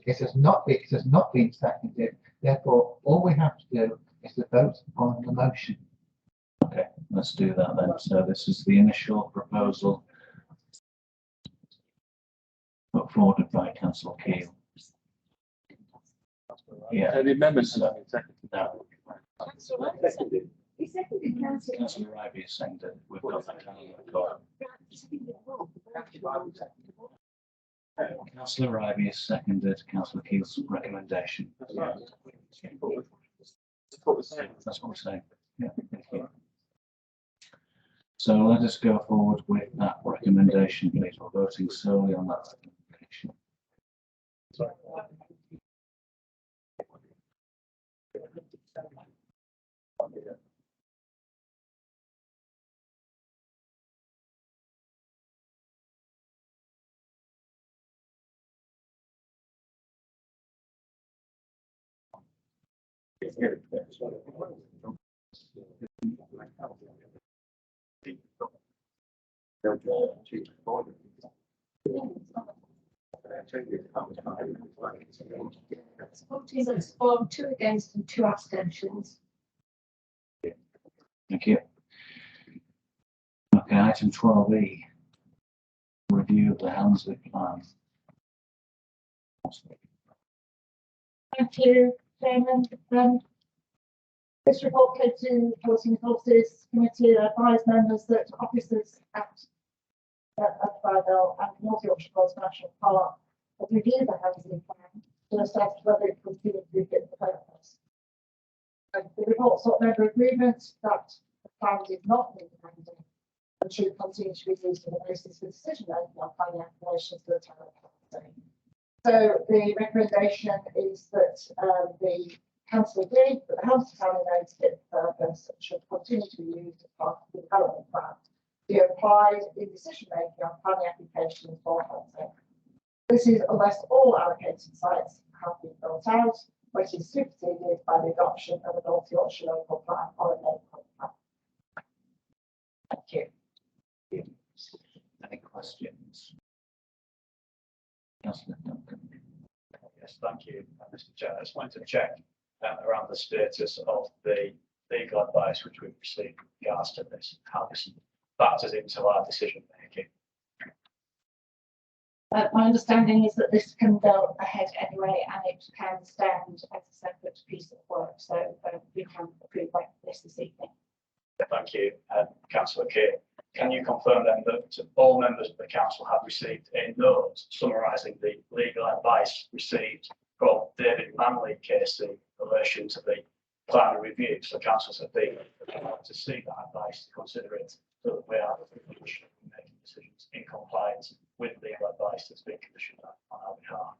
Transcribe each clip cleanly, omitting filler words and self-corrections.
has not been seconded. Therefore, all we have to do is to vote on the motion. Okay, let's do that then. So this is the initial proposal put forward by Councillor Keel. Yeah. The amendments have been seconded. No. He seconded Councillor. Councillor Ryby is saying that we've got that down on the record. Councillor Ryby has seconded Councillor Keel's recommendation. That's what we're saying. Yeah, thank you. So let us go forward with that recommendation, please. We're voting solely on that recommendation. For 2 against and 2 abstentions. Thank you. Okay, item 12E. Review of the Helmsley plan. Thank you, Chairman. This report came to Policy and Resources Committee and advised members that officers at Birdell and North Yorkshire Forest National Park have reviewed the Helmsley plan to assess whether it continues to be fit for purpose. The report sought member agreement that the plan did not meet the mandate and should continue to be used as a basis for decision making on planning applications for the town of Helmsley. So the recommendation is that the council agreed that the Helmsley plan remains fit for purpose and should continue to be used as part of the development plan to be applied in decision making on planning applications for Helmsley. This is unless all allocated sites have been built out, which is superseded by the adoption of a North Yorkshire local plan or a local plan. Thank you. Any questions? Councillor Duncan. Yes, thank you, Mr. Chair. I just wanted to check around the status of the legal advice which we've received with regards to this, how this factors into our decision making. My understanding is that this can go ahead anyway, and it can stand as a separate piece of work, so we can approve this evening. Thank you, Councillor Keir. Can you confirm then that all members of the council have received a note summarising the legal advice received from David Manley KC in relation to the plan review? So councils have been allowed to see that advice, to consider it, so that we are making decisions in compliance with legal advice that's been commissioned on our behalf.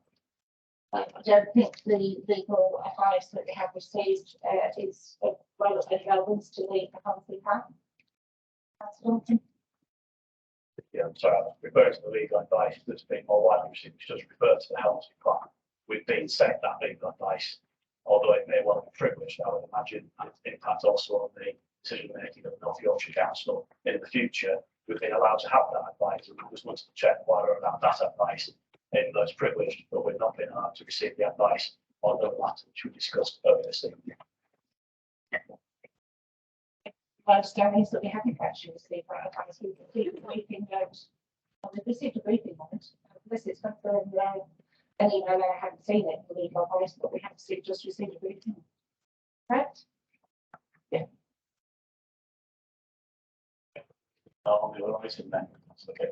I don't think the legal advice that we have received is of relevance to the Helmsley plan. Yeah, I'm sorry, I was referring to the legal advice that's been more widely received, which does refer to the Helmsley plan. We've been sent that legal advice, although it may well be privileged, I would imagine, and its impact also on the decision making of the North Yorkshire Council in the future. We've been allowed to have that advice, and we just wanted to check why we're allowed that advice, even though it's privileged, but we've not been allowed to receive the advice on the matter which we discussed earlier this evening. My understanding is that we haven't actually received that advice. We've received a briefing note. We've received a briefing note. This is confirmed an email. I haven't seen it, the legal advice, but we have just received a briefing. Correct? Yeah. On the other item then, that's okay.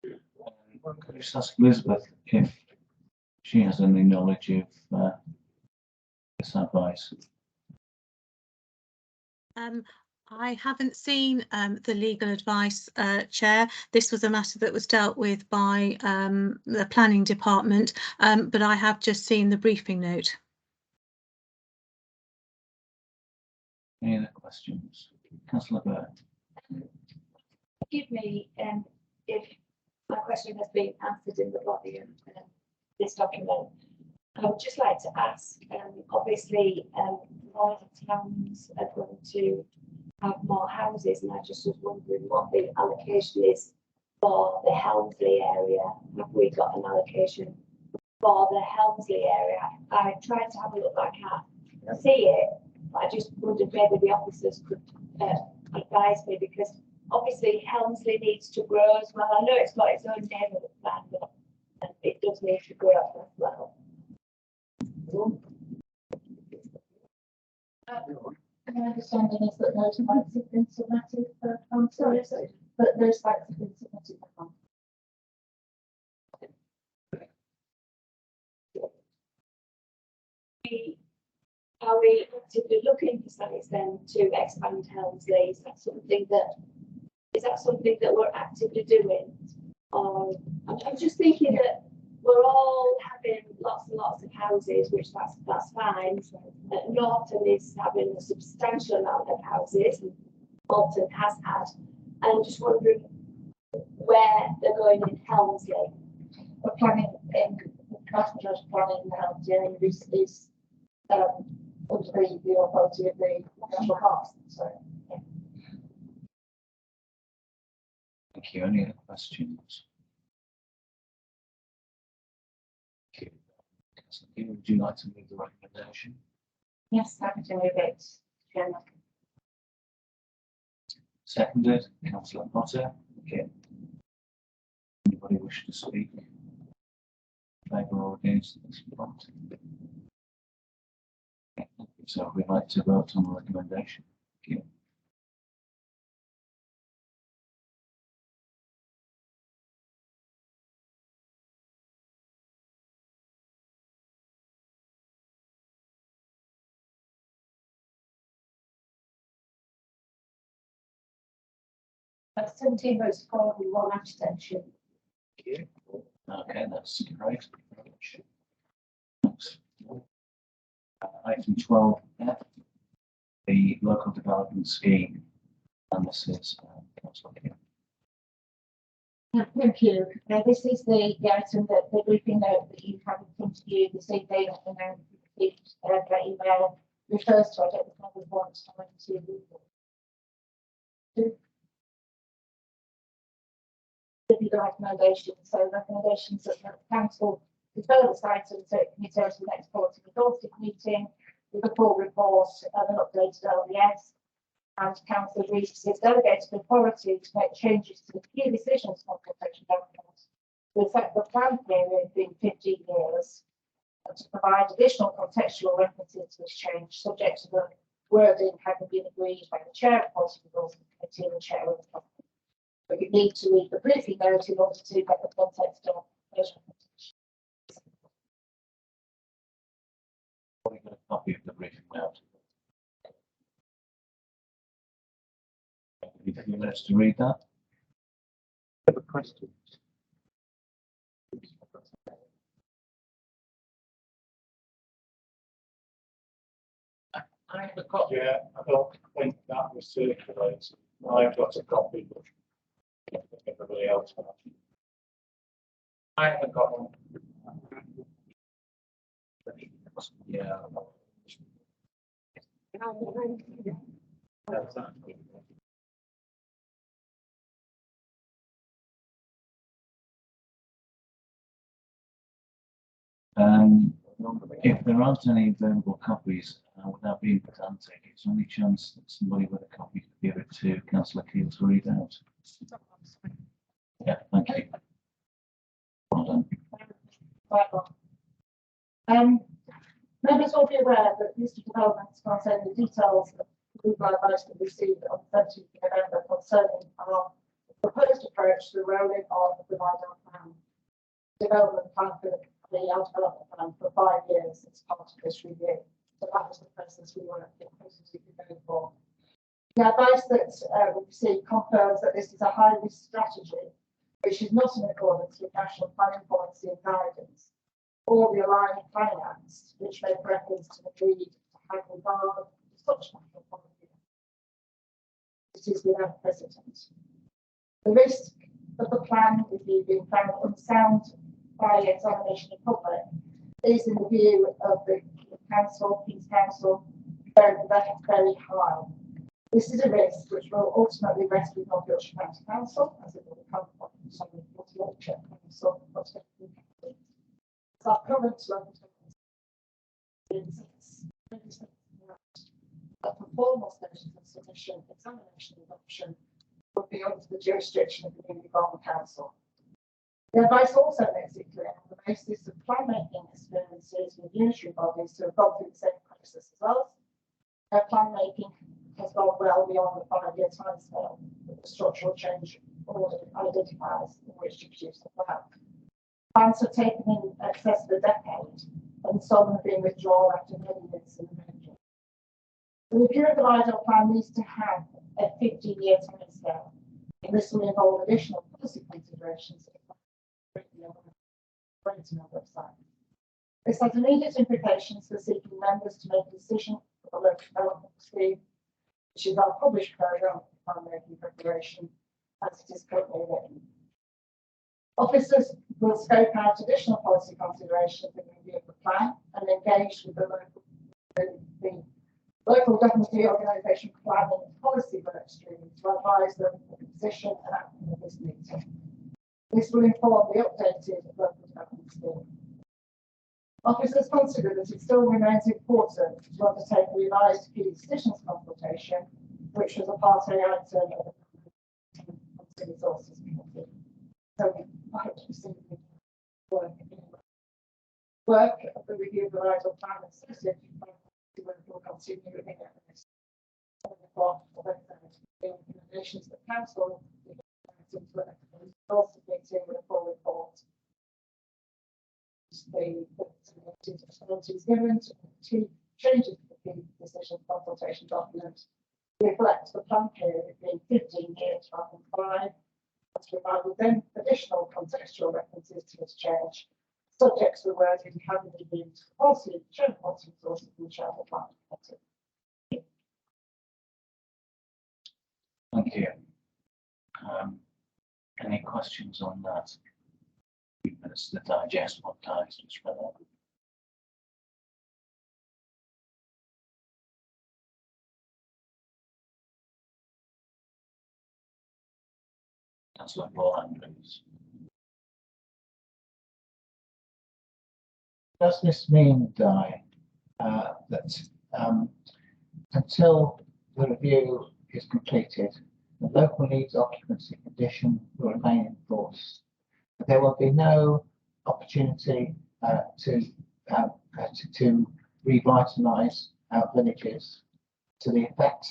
Could I just ask Elizabeth if she has any knowledge of this advice? I haven't seen the legal advice, Chair. This was a matter that was dealt with by the planning department, but I have just seen the briefing note. Any other questions? Councillor Burt. Forgive me if my question has been answered in the body of this document. I would just like to ask, obviously, more towns are going to have more houses, and I just was wondering what the allocation is for the Helmsley area? Have we got an allocation for the Helmsley area? I tried to have a look, I can't see it, but I just wondered maybe the officers could advise me, because obviously Helmsley needs to grow as well. I know it's got its own neighbourhood plan, but it does need to grow as well. My understanding is that those sites have been submitted for council, but those sites have been submitted for council. Are we actively looking for sites then to expand Helmsley? Is that something that we're actively doing? I'm just thinking that we're all having lots and lots of houses, which that's fine. Norton is having a substantial amount of houses, and Bolton has had. I'm just wondering where they're going in Helmsley. The planning in Castle's planning in Helmsley is under the authority of the national parks. So Thank you. Any other questions? Thank you. Councillor Keane, would you like to move the recommendation? yes, happy to move it. Chairman. Seconded, Councillor Potter. Okay. Anybody wish to speak? Favour or against this point? So we'd like to vote on the recommendation. Thank you. That's 17 votes for and 1 abstention. Thank you. Okay, that's great. Thank you very much. Thanks. Item 12F, the local development scheme, and this is Councillor Keane. Thank you. This is the item that the briefing note that you have in front of you this evening, and then received by email refers to. I don't know if I would want time to give you the recommendations. So recommendations that the council refer this item to committee to the next quarterly authority meeting with a full report and an updated LDS. And council agrees to its delegated authority to make changes to the key decisions on protection documents to affect the plan period being 15 years, and to provide additional contextual references to this change, subject to the wording having been agreed by the chair of policy resources committee and the chair of the company. But you need to read the briefing note in order to get the context of those recommendations. We've got a copy of the briefing note. Give you a few minutes to read that. I have a question. I have a copy. Yeah, I don't think that was circulated. I've got a copy, but everybody else has. I haven't got one. Yeah. If there aren't any available copies without being pedantic, it's the only chance that somebody with a copy could give it to Councillor Keane to read out. Yeah, thank you. Well done. Right on. Members will be aware that Mr. Developments contain the details of the legal advice that we received on 13th of November concerning our proposed approach to the rolling on the Vital Plan development plan for the development plan for 5 years as part of this review. So that was the process we were going for. The advice that we received confirms that this is a high-risk strategy, which is not in accordance with national planning policy and guidance, or the Aligned Planning Acts, which make reference to the need to have regard to such national policy. It is without precedent. The risk of the plan review being found unsound by examination in public is, in the view of the King's Council, very high. This is a risk which will ultimately rest with North Yorkshire County Council, as it will become sorry, North Yorkshire, so what's going to be. So our current local a formal stage of submission, examination, and adoption would be under the jurisdiction of the Newly Formed Council. The advice also makes it clear on the basis of plan making experiences with unitary bodies to have gone through the same process as us. Their plan making has gone well beyond the 5-year timescale that the structural change order identifies in which to produce the plan. Plans have taken in excess of a decade, and some have been withdrawn after many years in the making. The review of the ideal plan needs to have a 15-year timescale, and this will involve additional policy considerations. This has immediate implications for seeking members to make a decision for the local development scheme, which is our published programme of plan making preparation as it is currently written. Officers will scope out additional policy considerations in the review of the plan and engage with the local government organisation planning policy work stream to advise them of the position and outcome of this meeting. This will inform the updated local development scheme. Officers consider that it still remains important to undertake a revised key decisions consultation, which was a Part 2 item of the Resources Committee. So we might receive work of the review of the ideal plan and associated work will continue in this. In addition to the council, also meeting with a full report. The responsibilities given to changes to the decision consultation document reflect the plan period being 15 years rather than 5, as provided then additional contextual references to this change, subject to the wording having been used policy, shown policy resources and shown the plan. Thank you. Any questions on that? That's the digest what Di's just read out. That's like Paul Andrews. Does this mean, Di, that until the review is completed, the local needs occupancy condition will remain in force? There will be no opportunity to revitalise our villages to the effect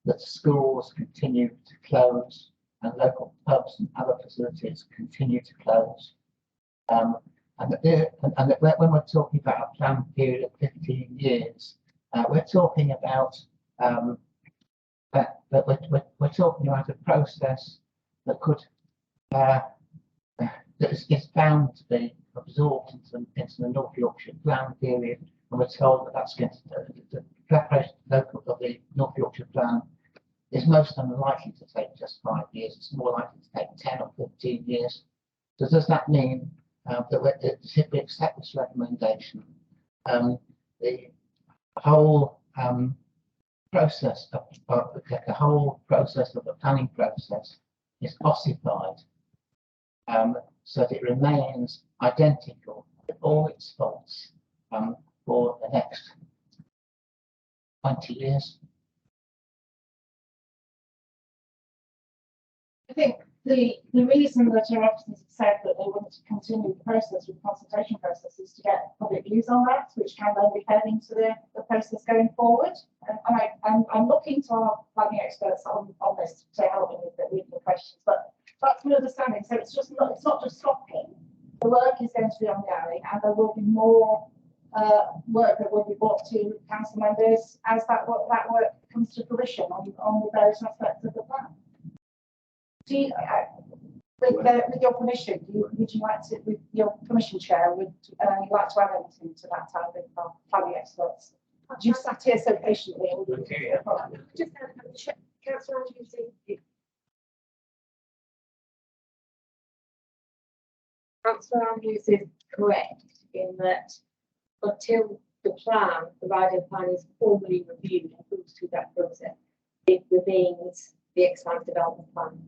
that schools continue to close and local pubs and other facilities continue to close. And that when we're talking about a planned period of 15 years, we're talking about we're talking about a process that could that is bound to be absorbed into the North Yorkshire plan period, and we're told that that's going to the preparation of the North Yorkshire plan is most unlikely to take just 5 years. It's more likely to take 10 or 15 years. So does that mean that if we accept this recommendation, the whole process of the planning process is ossified, so that it remains identical with all its faults for the next 20 years? I think the reason that our officers have said that they want to continue the process with the consultation process is to get public views on that, which can then be fed into the process going forward. And I'm looking to our planning experts on this to help me with the questions, but that's my understanding. So it's not just stopping. The work is going to be ongoing, and there will be more work that will be brought to council members as that work comes to fruition on the various aspects of the plan. Do you, with your permission, would you like to, with your permission, Chair, would you like to add anything to that out of planning experts? You sat here so patiently. Just Councillor Andrews. Councillor Andrews is correct in that until the provided plan is formally reviewed and goes through that process, it remains the expanded development plan.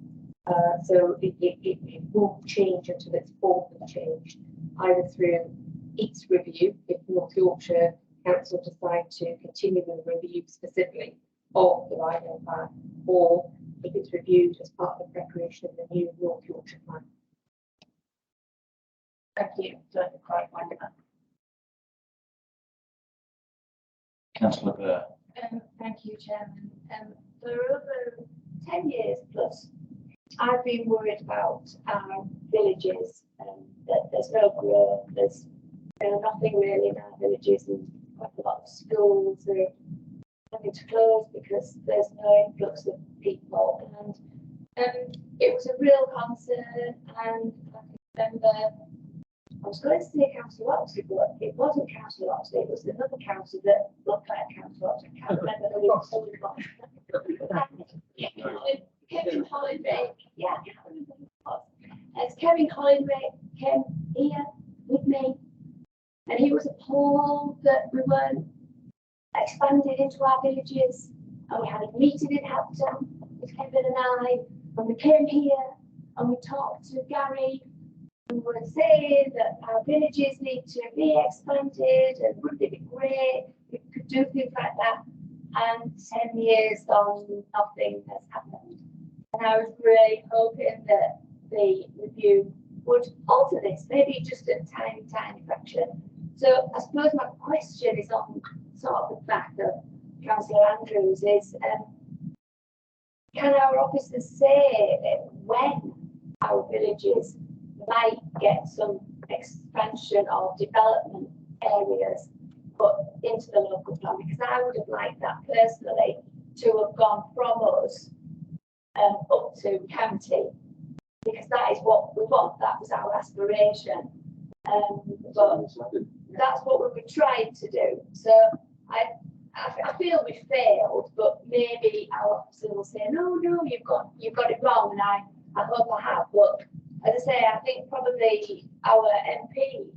So it won't change until it's formally changed, either through its review, if North Yorkshire Council decide to continue the review specifically of the Rhino plan, or if it's reviewed as part of the preparation of the new North Yorkshire plan. Thank you. Don't quite find that. Councillor Burr. Thank you, Chairman. For over 10 years plus, I've been worried about our villages, that there's no growth, there's nothing really in our villages, and quite a lot of schools are having to close because there's no influx of people. And it was a real concern, and I can remember I was going to say Councillor Oxley, but it wasn't Councillor Oxley, it was another councillor that looked like Councillor Oxley. I can't remember who it was. Kevin Hollingbeck, yeah, I can't remember who it was. It's Kevin Hollingbeck came here with me, and he was appalled that we weren't expanded into our villages, and we had a meeting in Hampton with Kevin and I, and we came here and we talked to Gary. We were saying that our villages need to be expanded, and wouldn't it be great if we could do things like that? And 10 years on, nothing has happened. And I was really hoping that the review would alter this, maybe just a tiny, tiny fraction. So I suppose my question is on sort of the back of Councillor Andrews is, can our officers say when our villages might get some expansion or development areas put into the local plan? Because I would have liked that personally to have gone from us up to county, because that is what we want, that was our aspiration. But that's what we were trying to do. So I feel we failed, but maybe our officers will say, no, you've got it wrong, and I hope I have. But as I say, I think probably our MP,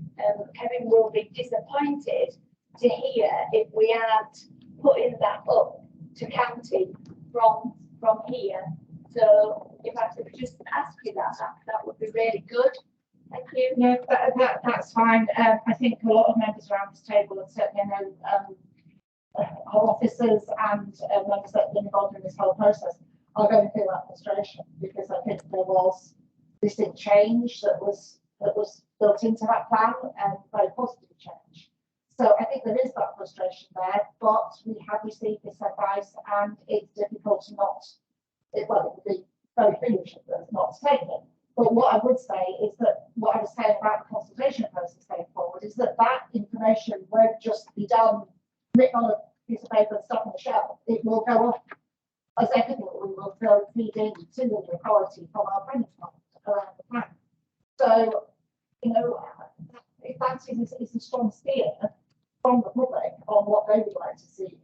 Kevin, will be disappointed to hear if we aren't putting that up to county from here. So if I could just ask you that would be really good. Thank you. Yeah, that's fine. I think a lot of members around this table, and certainly I know our officers and members that have been involved in this whole process, are going to feel that frustration, because I think there was this change that was built into that plan, and very positive change. So I think there is that frustration there, but we have received this advice, and it's difficult to not. It would be very foolish of us not to take it. But what I would say is that what I was saying about the consultation process going forward is that information won't just be done, written on a piece of paper and stuck on the shelf. It will go up as everything that we will feed in to the authority from our planning department around the plan. So, if that is a strong steer from the public on what they would like to see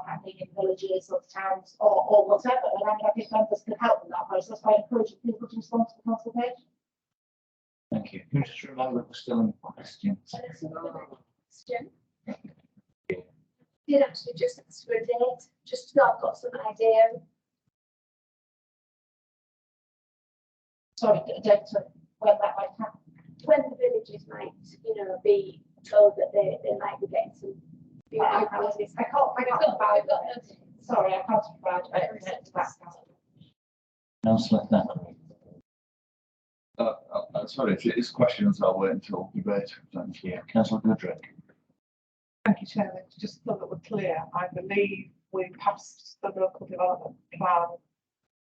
happening in villages or towns or whatever, and I think members can help in that process by encouraging people to respond to the consultation. Thank you. Can you just remember we're still in questions? Question. Did actually just ask for a date, just so I've got some idea. Sorry, data when that might happen. When the villages might, be told that they might be getting some. I can't provide that. Sorry, I can't provide that. Councillor Thackeray. Sorry, it's questions I'll wait until debate. Thank you. Councillor Goodrick. Thank you, Chairman. Just so that we're clear, I believe we passed the local development plan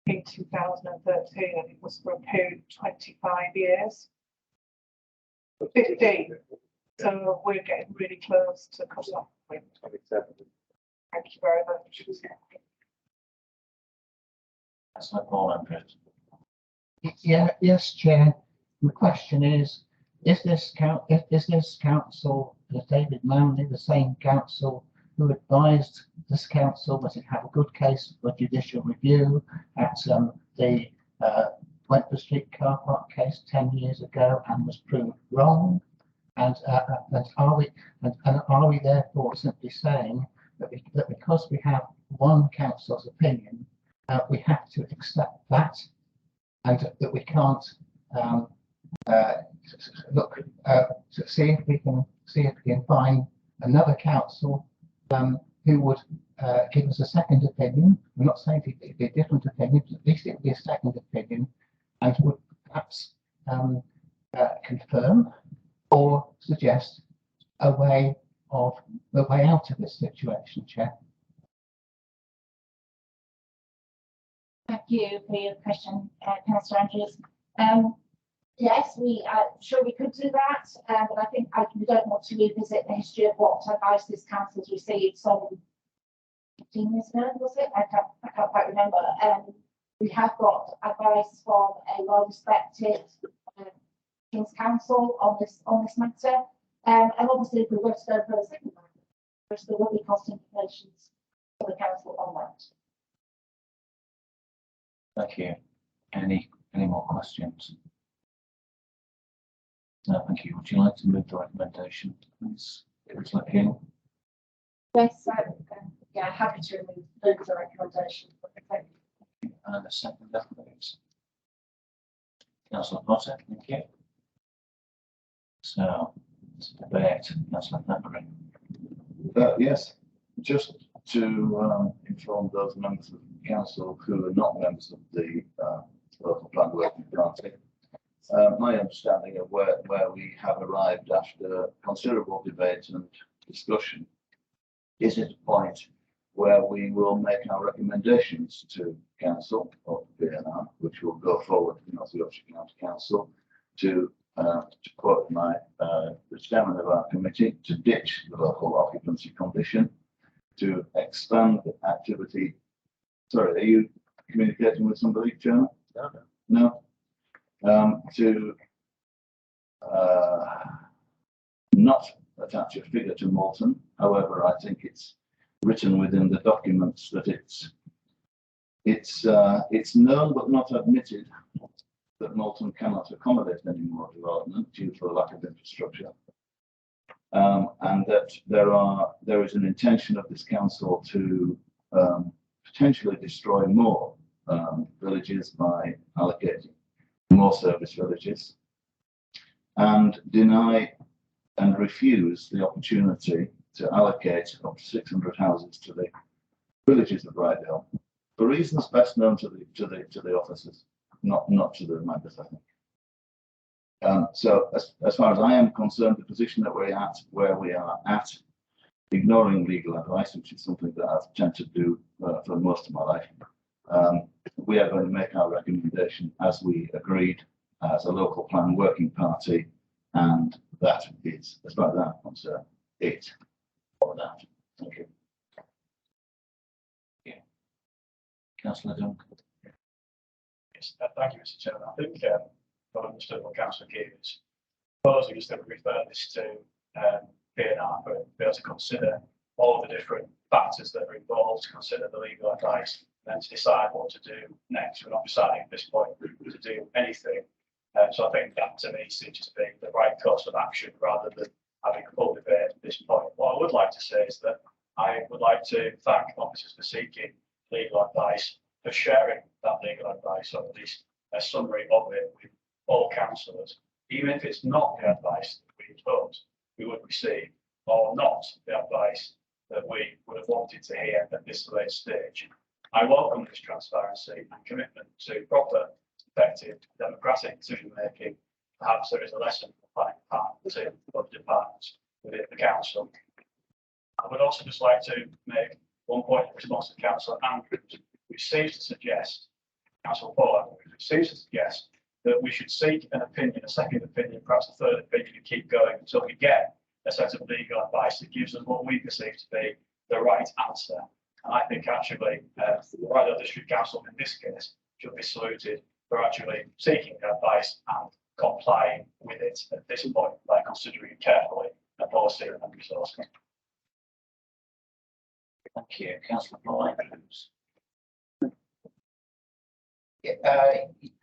in 2013, and it was for a period of 25 years. 15. So we're getting really close to cut off point. 27. Thank you very much. Councillor Paul Andrews. Yeah, yes, Chair. The question is this council, David Manley, the same council who advised this council that it had a good case for judicial review at the Wentworth Street car park case 10 years ago and was proved wrong? And are we therefore simply saying that because we have one council's opinion, we have to accept that and that we can't look to see if we can find another council who would give us a second opinion. I'm not saying it'd be a different opinion, but at least it would be a second opinion, and would perhaps confirm or suggest a way out of this situation, Chair. Thank you for your question, Councillor Andrews. Yes, we sure we could do that, but I think we don't want to revisit the history of what advice this council's received some 15 years ago, was it? I can't quite remember. We have got advice from a well-respected King's Council on this matter, and obviously if we were to go for a second matter, there will be cost implications for the council on that. Thank you. Any more questions? No, thank you. Would you like to move the recommendation, please? King? Yes, yeah, happy to move the recommendation. And a second, please. Councillor Potter, thank you. So, it's a debate. Councillor Thackeray. Yes, just to inform those members of the council who are not members of the local plan working party, my understanding of where we have arrived after considerable debate and discussion is at a point where we will make our recommendations to council or BNR, which will go forward to North Yorkshire County Council to quote the chairman of our committee, to ditch the local occupancy condition, to expand the activity. Sorry, are you communicating with somebody, Chairman? No. To not attach a figure to Moulton. However, I think it's written within the documents that it's known but not admitted that Moulton cannot accommodate any more development due to a lack of infrastructure, and that there is an intention of this council to potentially destroy more villages by allocating more service villages, and deny and refuse the opportunity to allocate up to 600 houses to the villages of Rydale for reasons best known to the officers, not to the members, I think. So as far as I am concerned, the position that we're at, where we are at, ignoring legal advice, which is something that I've tended to do for most of my life, we are going to make our recommendation as we agreed as a local plan working party, and that is, as far as I'm concerned, it for that. Thank you. Yeah. Councillor Duncan. Yes, thank you, Mr. Chairman. I think I understood what Councillor Keane is proposing is that we refer this to BNR for be able to consider all the different factors that are involved, to consider the legal advice, and then to decide what to do next. We're not deciding at this point to do anything. So I think that to me seems to be the right course of action rather than having a full debate at this point. What I would like to say is that I would like to thank officers for seeking legal advice, for sharing that legal advice, or at least a summary of it with all councillors, even if it's not the advice that we thought we would receive, or not the advice that we would have wanted to hear at this late stage. I welcome this transparency and commitment to proper, effective, democratic decision making. Perhaps there is a lesson for planning departments in other departments within the council. I would also just like to make one point in response to Councillor Andrews, which seems to suggest, Councillor Paul Andrews, which seems to suggest that we should seek an opinion, a second opinion, perhaps a third opinion, and keep going until we get a set of legal advice that gives us what we perceive to be the right answer. And I think actually the Rydale District Council in this case should be saluted for actually seeking advice and complying with it at this point by considering carefully the policy and resources. Thank you. Councillor Paul Andrews.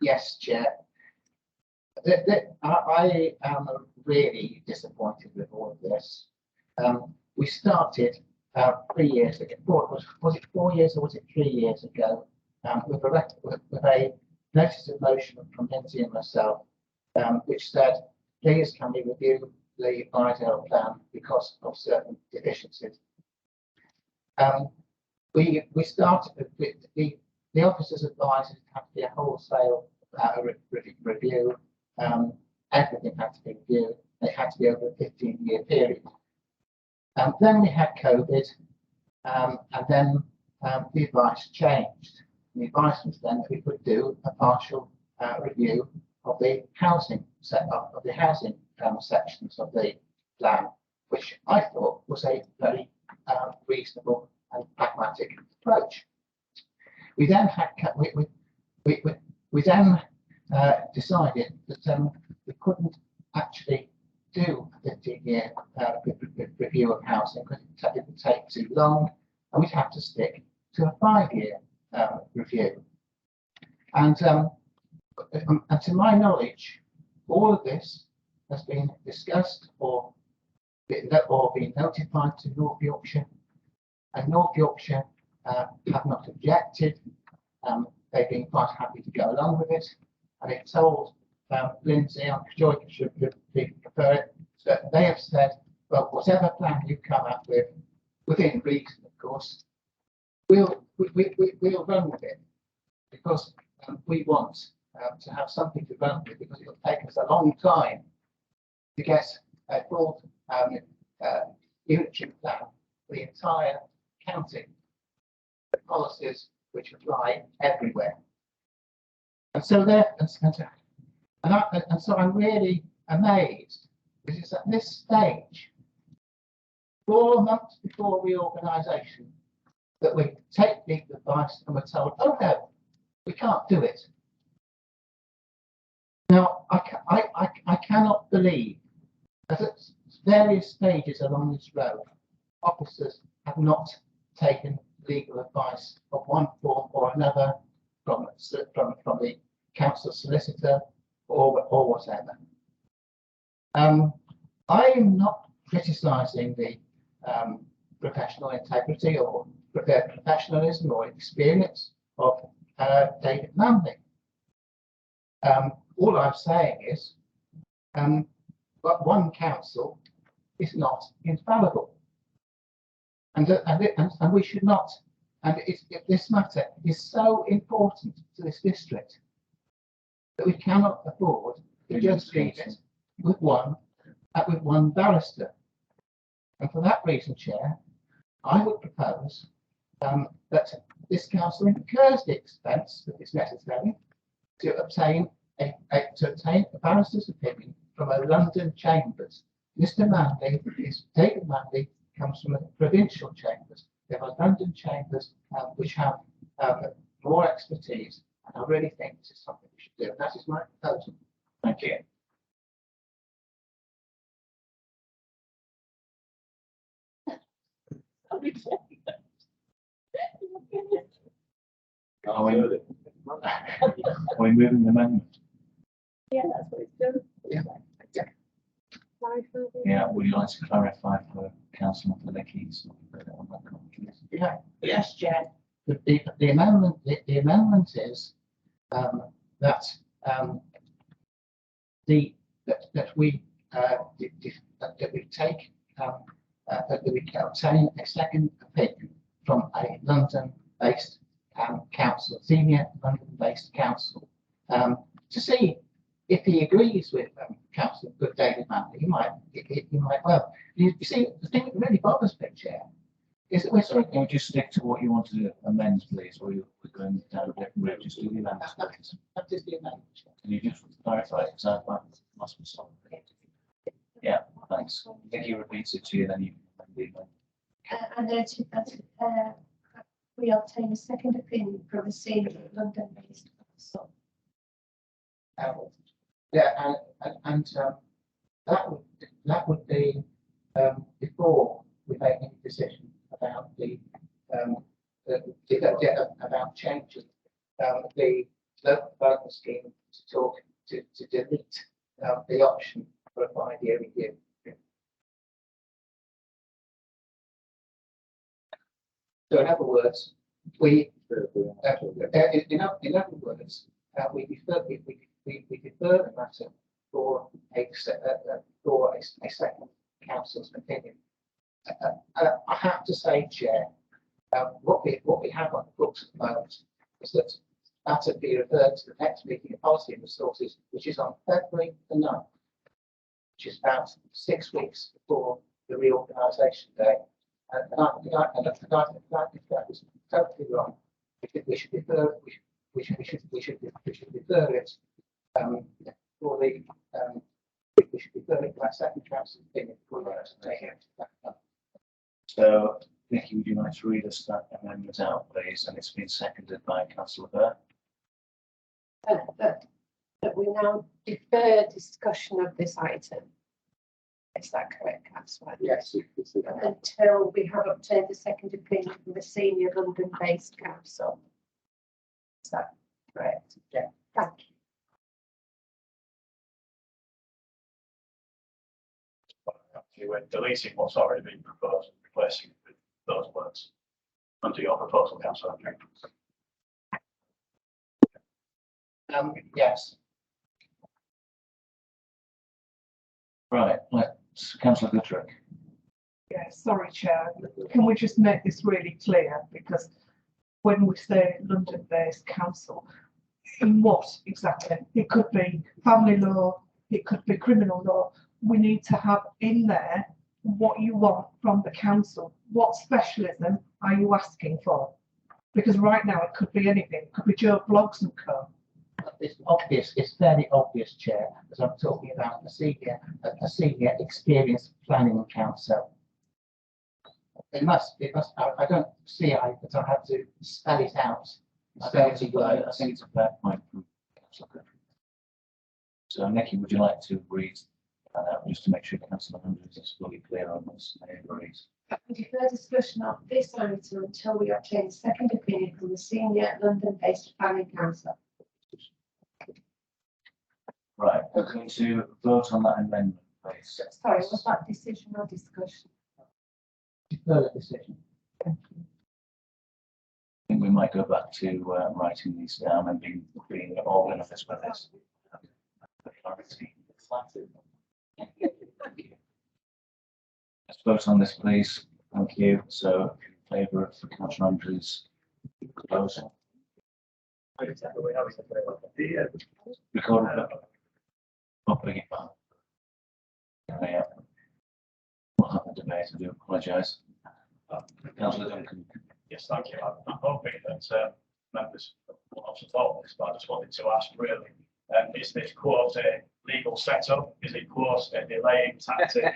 Yes, Chair. I am really disappointed with all of this. We started 3 years ago. Was it 4 years or was it 3 years ago? With a notice of motion from Lindsay and myself, which said, please can we review the Iredale plan because of certain deficiencies. We started with the officers advised it had to be a wholesale review. Everything had to be reviewed. It had to be over a 15-year period. Then we had COVID, and then the advice changed. The advice was then that we could do a partial review of the housing sections of the plan, which I thought was a very reasonable and pragmatic approach. We then had we then decided that we couldn't actually do a 15-year review of housing because it would take too long, and we'd have to stick to a 5-year review. And to my knowledge, all of this has been discussed or been notified to North Yorkshire, and North Yorkshire have not objected. They've been quite happy to go along with it, and they've told Lindsay, I'm sure you should prefer it, that they have said, well, whatever plan you come up with, within reason, of course, we'll run with it, because we want to have something to run with, because it'll take us a long time to get a full unitary plan for the entire county, the policies which apply everywhere. And so so I'm really amazed, because at this stage, 4 months before reorganisation, that we take legal advice and we're told, oh no, we can't do it. Now, I cannot believe that at various stages along this road, officers have not taken legal advice of one form or another from the council solicitor or whatever. I am not criticising the professional integrity or their professionalism or experience of David Manley. All I'm saying is, but one council is not infallible, and we should not. And this matter is so important to this district that we cannot afford to just leave it with one barrister. And for that reason, Chair, I would propose that this council incurs the expense that is necessary to obtain a barrister's opinion from a London chambers. David Manley comes from a provincial chambers. There are London chambers which have more expertise, and I really think this is something we should do. And that is my proposal. Thank you. Are we moving the amendment? Yeah, that's what it's done. Yeah. Yeah, would you like to clarify for Councillor Leckies? Yeah, yes, Chair. The amendment is that we can obtain a second opinion from a London-based council, senior London-based council, to see if he agrees with Councillor David Manley. He might well. You see, the thing that really bothers me, Chair, is that we're Sorry, can you just stick to what you want to amend, please, or you're going down a different route? Just do the amendment, please. that is the amendment, Chair. Can you just clarify, because I must be sorry. Yeah, thanks. I think he repeats it to you, then you can leave it. And then we obtain a second opinion from a senior London-based council. Yeah, and that would be before we make any decision about about changing the local development scheme to delete the option for a 5-year review. So in other words, we defer the matter for a second council's opinion. I have to say, Chair, what we have on the books at the moment is that matter be referred to the next meeting of Policy and Resources, which is on February the 9th, which is about 6 weeks before the reorganisation day. And I think that was totally wrong. We should defer it for our second council's opinion before we take it. So, Nicky, would you like to read us that amendment out, please? And it's been seconded by Councillor Burr. That we now defer discussion of this item. Is that correct, Councillor? Yes. Until we have obtained the second opinion from the senior London-based council. Is that correct? Yeah. Thank you. Actually, we're deleting what's already been proposed and replacing it with those words under your proposal, Councillor Andrew. Yes. Right, let's Councillor Goodrick. Yeah, sorry, Chair. Can we just make this really clear? Because when we say London-based council, in what exactly? It could be family law, it could be criminal law. We need to have in there what you want from the council. What specialism are you asking for? Because right now it could be anything. It could be Joe Bloggs and Co. It's obvious, it's fairly obvious, Chair, as I'm talking about a senior experienced planning council. It must, I don't see it, but I have to spell it out. I think it's a fair point from Councillor Goodrick. So, Nicky, would you like to read that out just to make sure Councillor Andrews is fully clear on this? I agrees. Defer discussion of this item until we obtain a second opinion from the senior London-based planning council. Right, we're going to vote on that amendment, please. Sorry, was that decision or discussion? Further decision. I think we might go back to writing these down and being organised with this. Let's vote on this, please. Thank you. So, in favour of Councillor Andrews' proposal. Recorded. Beg your pardon. Yeah. We'll have a debate. I do apologise. Councillor Duncan. Yes, thank you. I'm hoping that members will not support this, but I just wanted to ask really, is this quote a legal setup? Is it quote a delaying tactic?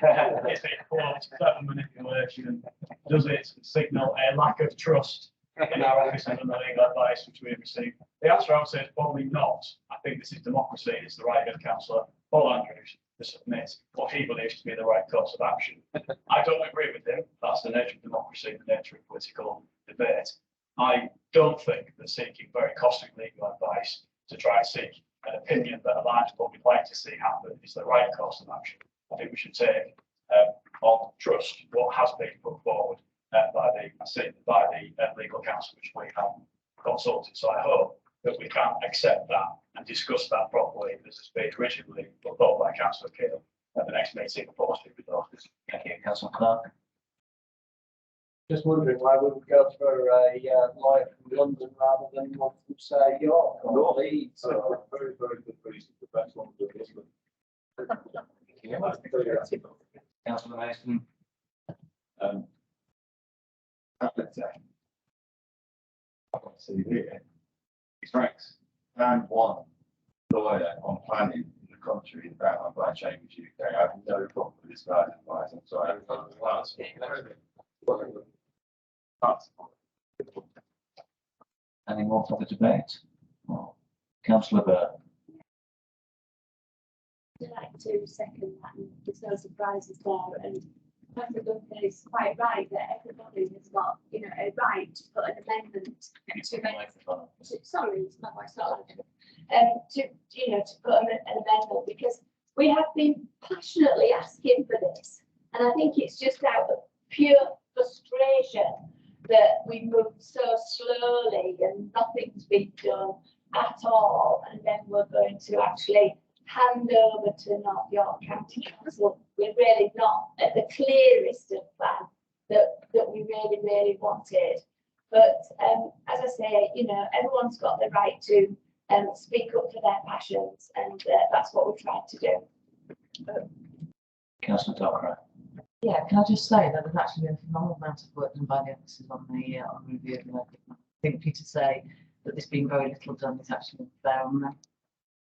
Is it quote clever manipulation? Does it signal a lack of trust in our office and the legal advice which we have received? The answer I would say is probably not. I think this is democracy. It's the right of Councillor Paul Andrews to submit what he believes to be the right course of action. I don't agree with him. That's the nature of democracy, the nature of political debate. I don't think that seeking very costly legal advice to try and seek an opinion that aligns with what we'd like to see happen is the right course of action. I think we should take on trust what has been put forward by the legal counsel which we have consulted. So I hope that we can accept that and discuss that properly as has been originally put forward by Councillor Keele at the next meeting of Policy Resources. Thank you, Councillor Clark. Just wondering why we would go for a lawyer from London rather than one from, say, York or Leeds. Very, very good reason. The best one to do. Councillor Mason. Franks, and one lawyer on planning in the country in Backland by Chambers UK. I have no problem with this guy's advice. I'm sorry. Any more for the debate? Well, Councillor Burr. I'd like to second that, and there's no surprises there, and Councillor Duncan is quite right that everybody has got, a right to put an amendment sorry, it's not my style. To put an amendment, because we have been passionately asking for this, and I think it's just out of pure frustration that we moved so slowly and nothing's been done at all. And actually hand over to North York County Council. We're really not at the clearest of plan that we really wanted. But as I say, you know, everyone's got the right to speak up for their passions, and that's what we've tried to do. Councillor Dockra. Yeah, can I just say that there's actually been a phenomenal amount of work done by the officers on the review of the local plan. I think for you to say that there's been very little done is actually unfair on them.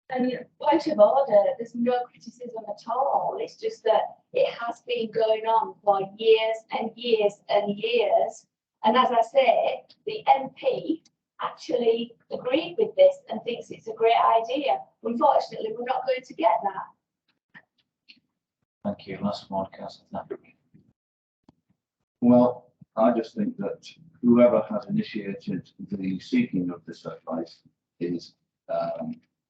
And point of order, there's no criticism at all. It's just that it has been going on for years and years and years. And as I say, the MP actually agreed with this and thinks it's a great idea. Unfortunately, we're not going to get that. Thank you. Last one, Councillor Thacker. Well, I just think that whoever has initiated the seeking of this advice is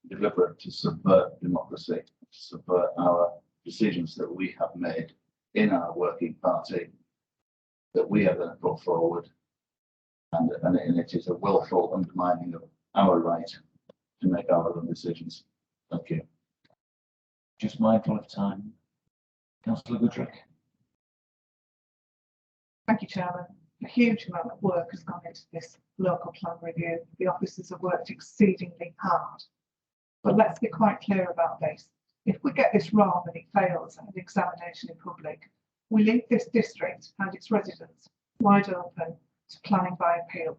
deliberate to subvert democracy, to subvert our decisions that we have made in our working party, that we are going to put forward, and it is a willful undermining of our right to make our own decisions. Thank you. Just mindful of time. Councillor Goodrick. Thank you, Chairman. A huge amount of work has gone into this local plan review. The officers have worked exceedingly hard. But let's be quite clear about this. If we get this wrong and it fails at an examination in public, we leave this district and its residents wide open to planning by appeal.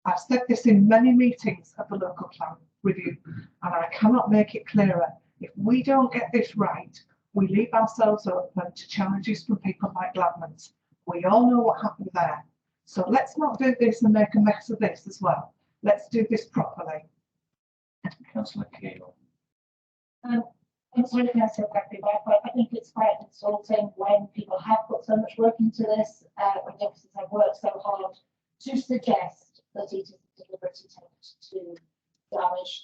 I've said this in many meetings of the local plan review, and I cannot make it clearer. If we don't get this right, we leave ourselves open to challenges from people like Gladman's. We all know what happened there. So let's not do this and make a mess of this as well. Let's do this properly. Councillor Keel. It's really nice to exactly right, but I think it's quite insulting when people have put so much work into this, when the officers have worked so hard to suggest that it is a deliberate attempt to damage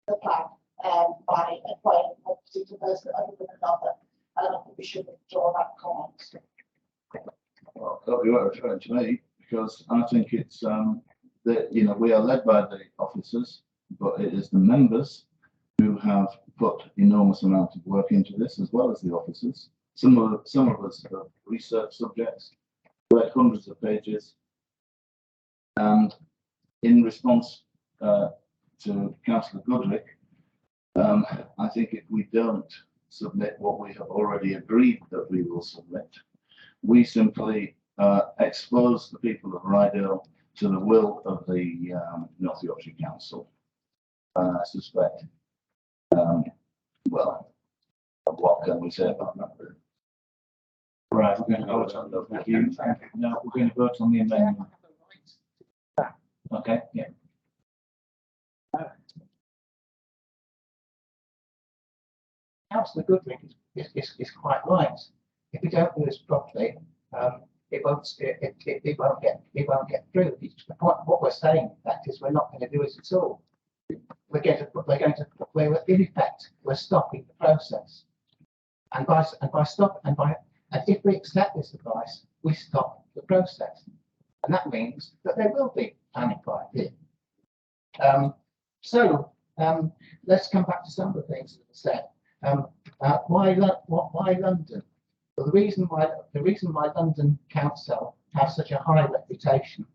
the plan by acquiring a particular person over another. And I think we should withdraw that comment. Well, that you are referring to me, because I think it's that, you know, we are led by the officers, but it is the members who have put enormous amount of work into this, as well as the officers. Some of us have research subjects, read hundreds of pages, and in response to Councillor Goodrick, I think if we don't submit what we have already agreed that we will submit, we simply expose the people of Rydale to the will of the North Yorkshire Council. And I suspect, well, what can we say about that? Right, we're going to vote on the review. No, we're going to vote on the amendment. Okay, yeah. Councillor Goodrick is quite right. If we don't do this properly, it won't get through. What we're saying, in fact, is we're not going to do it at all. We're in effect, we're stopping the process. And if we accept this advice, we stop the process. And that means that there will be planning by appeal. Let's come back to some of the things that are said. Why London? Well, the reason why London Council has such a high reputation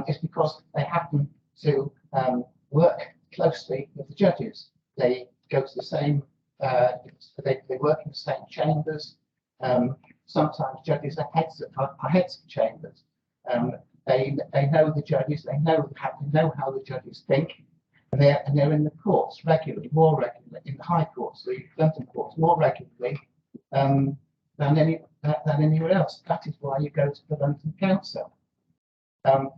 is because they happen to work closely with the judges. They go to the same, they work in the same chambers. Sometimes judges are heads of chambers. They know the judges. They know how the judges think. And they're in the courts regularly, more regularly, in the High Courts, the London courts, more regularly than anywhere else. That is why you go to the London Council. I'm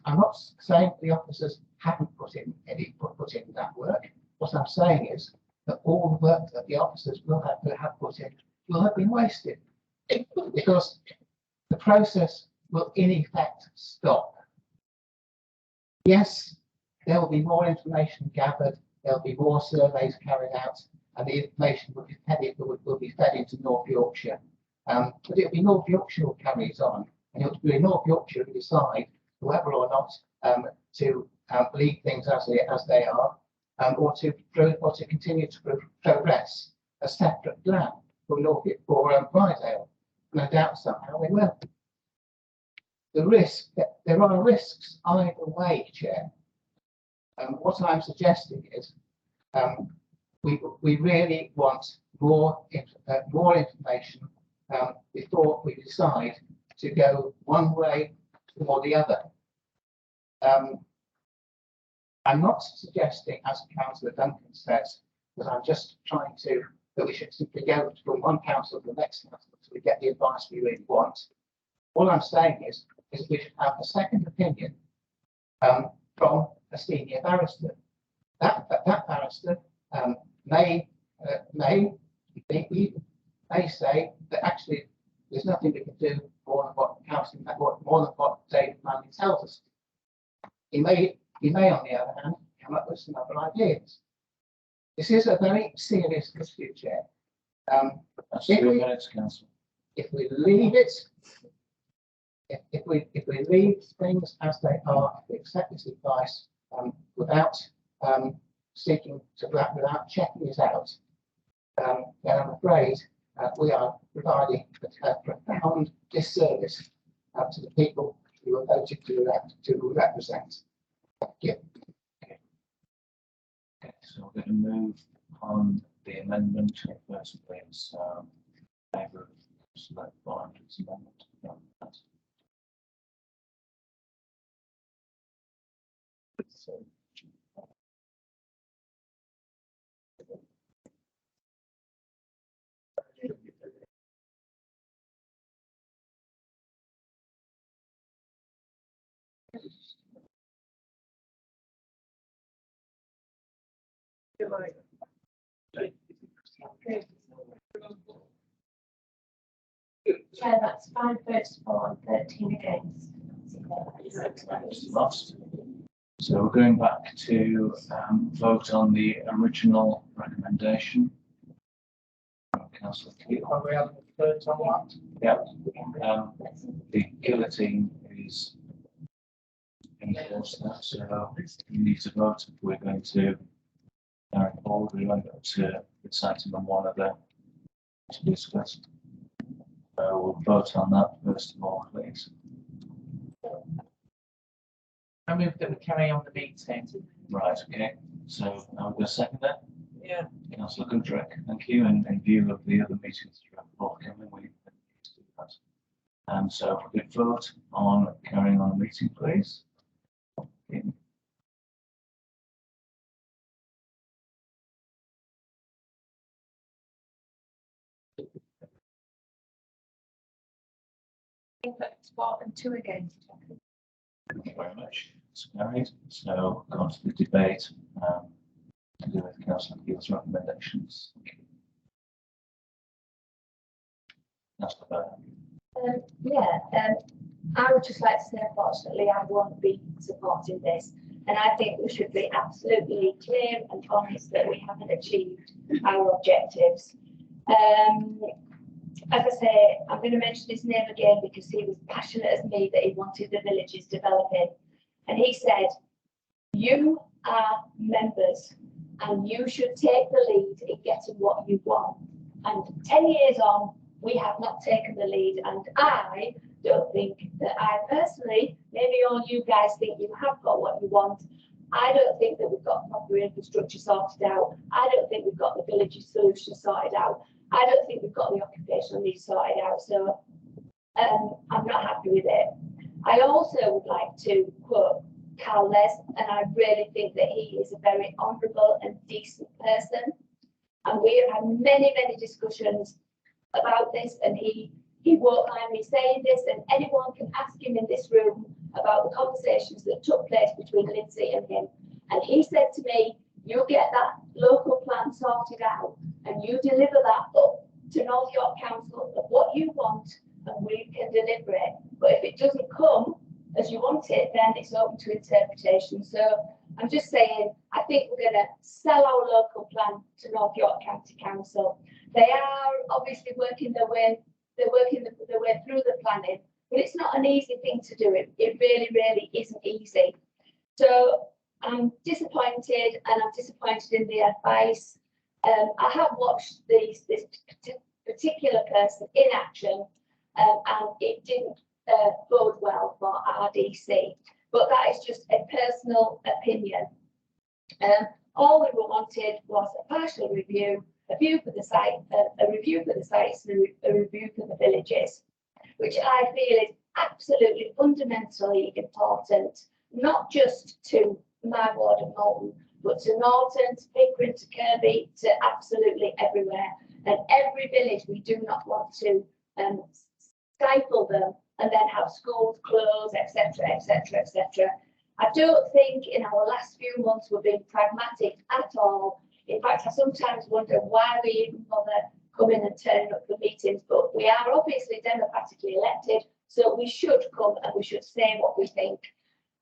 not saying the officers haven't put in that work. What I'm saying is that all the work that the officers will have put in will have been wasted, because the process will in effect stop. Yes, there will be more information gathered, there will be more surveys carried out, and the information will be fed into North Yorkshire. But it'll be North Yorkshire who carries on, and it'll be North Yorkshire who decide whether or not to leave things as they are, or to continue to progress a separate plan for Rydale. And I doubt somehow they will. There are risks either way, Chair. What I'm suggesting is we really want more information before we decide to go one way or the other. I'm not suggesting, as Councillor Duncan says, that I'm just trying that we should simply go from one council to the next council so we get the advice we really want. All I'm saying is we should have a second opinion from a senior barrister. That barrister may say that actually there's nothing we can do more than what David Manley tells us. He may, on the other hand, come up with some other ideas. This is a very serious issue, Chair. That's 3 minutes, Councillor. If we leave it, if we leave things as they are, if we accept this advice without without checking it out, then I'm afraid we are providing a profound disservice to the people who are voted to represent. Thank you. Okay, so we're going to move on the amendment first, please. Favour of select board's amendment. No, that's- So, Chair, that's 5 votes for and 13 against. it's lost. So we're going back to vote on the original recommendation. Councillor Keith. Are we having a third on that? The guillotine is in force now, so we need to vote if we're going to carry forward. We went up to item on one of them to discuss. We'll vote on that first of all, please. I move that we carry on the meeting. Right, okay. So now we're going to second that. Yeah. Councillor Goodrick, thank you. And in view of the other meetings that are forthcoming, we need to do that. So if we could vote on carrying on the meeting, please. Okay. Votes for and 2 against. Thank you very much. It's carried. So go on to the debate to do with Councillor Keith's recommendations. Thank you. Councillor Byrne. I would just like to say, unfortunately, I won't be supporting this. And I think we should be absolutely clear and honest that we haven't achieved our objectives. As I say, I'm going to mention his name again because he was passionate as me that he wanted the villages developing. And he said, you are members and you should take the lead in getting what you want. And 10 years on, we have not taken the lead. And I don't think that I personally, maybe all you guys think you have got what you want. I don't think that we've got proper infrastructure sorted out. I don't think we've got the villages solution sorted out. I don't think we've got the occupational needs sorted out. So I'm not happy with it. I also would like to quote Carl Les, and I really think that he is a very honourable and decent person. And we have had many, many discussions about this, and he won't mind me saying this, and anyone can ask him in this room about the conversations that took place between Lindsay and him. And he said to me, you get that local plan sorted out and you deliver that up to North York Council of what you want and we can deliver it. But if it doesn't come as you want it, then it's open to interpretation. So I'm just saying, I think we're going to sell our local plan to North York County Council. They are obviously working their way they're working their way through the planning, but it's not an easy thing to do. It really, really isn't easy. So I'm disappointed, and I'm disappointed in the advice. I have watched this particular person in action, and it didn't bode well for RDC. But that is just a personal opinion. All we wanted was a partial review, a review for the site, a review for the sites, and a review for the villages, which I feel is absolutely fundamentally important, not just to my ward of Malton, but to Norton, to Pickering, to Kirby, to absolutely everywhere. And every village, we do not want to stifle them and then have schools closed, etc., etc., etc. I don't think in our last few months we've been pragmatic at all. In fact, I sometimes wonder why we even bother coming and turning up for meetings, but we are obviously democratically elected, so we should come and we should say what we think.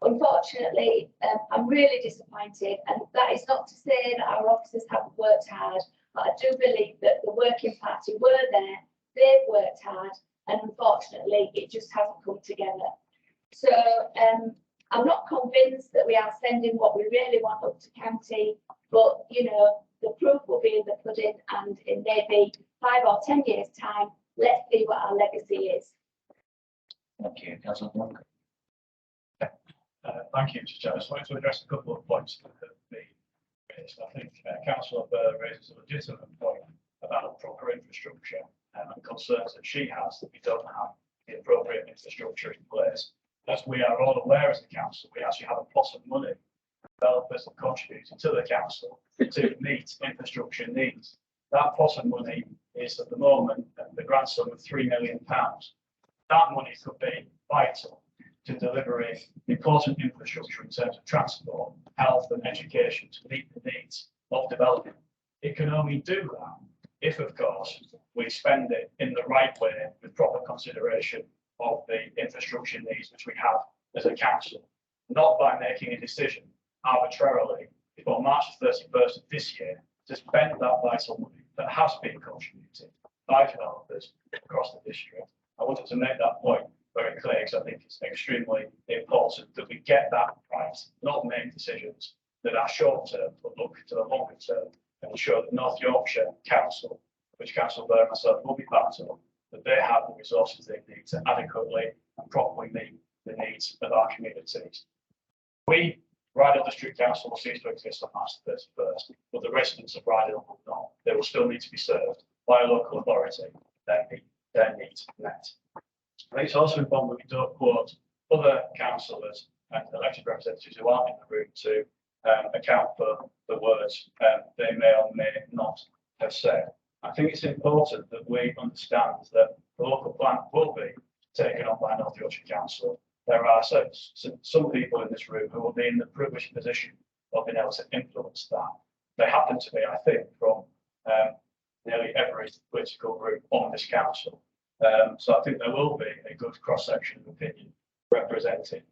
Unfortunately, I'm really disappointed, and that is not to say that our officers haven't worked hard, but I do believe that the working party were there, they've worked hard, and unfortunately, it just hasn't come together. So I'm not convinced that we are sending what we really want up to county, but you know, the proof will be in the pudding, and in maybe 5 or 10 years' time, let's see what our legacy is. Thank you, Councillor Blanc. Thank you, Mr. Chair. I just wanted to address a couple of points that have been raised. I think Councillor Burr raises a legitimate point about proper infrastructure and concerns that she has that we don't have the appropriate infrastructure in place. As we are all aware as a council, we actually have a pot of money developers have contributed to the council to meet infrastructure needs. That pot of money is at the moment the grant sum of £3 million. That money could be vital to delivering important infrastructure in terms of transport, health and education to meet the needs of development. It can only do that if, of course, we spend it in the right way with proper consideration of the infrastructure needs which we have as a council, not by making a decision arbitrarily before March 31st of this year to spend that vital money that has been contributed by developers across the district. I wanted to make that point very clear because I think it's extremely important that we get that right, not make decisions that are short term but look to the longer term and ensure that North Yorkshire Council, which Councillor Burr and myself will be part of, that they have the resources they need to adequately and properly meet the needs of our communities. We, Rydal District Council, will cease to exist on March 31st, but the residents of Rydal will not. They will still need to be served by a local authority. Their needs met. It's also important that we don't quote other councillors and elected representatives who aren't in the room to account for the words they may or may not have said. I think it's important that we understand that the local plan will be taken on by North Yorkshire Council. There are some people in this room who will be in the privileged position of being able to influence that. They happen to be, I think, from nearly every political group on this council. So I think there will be a good cross-section of opinion represented.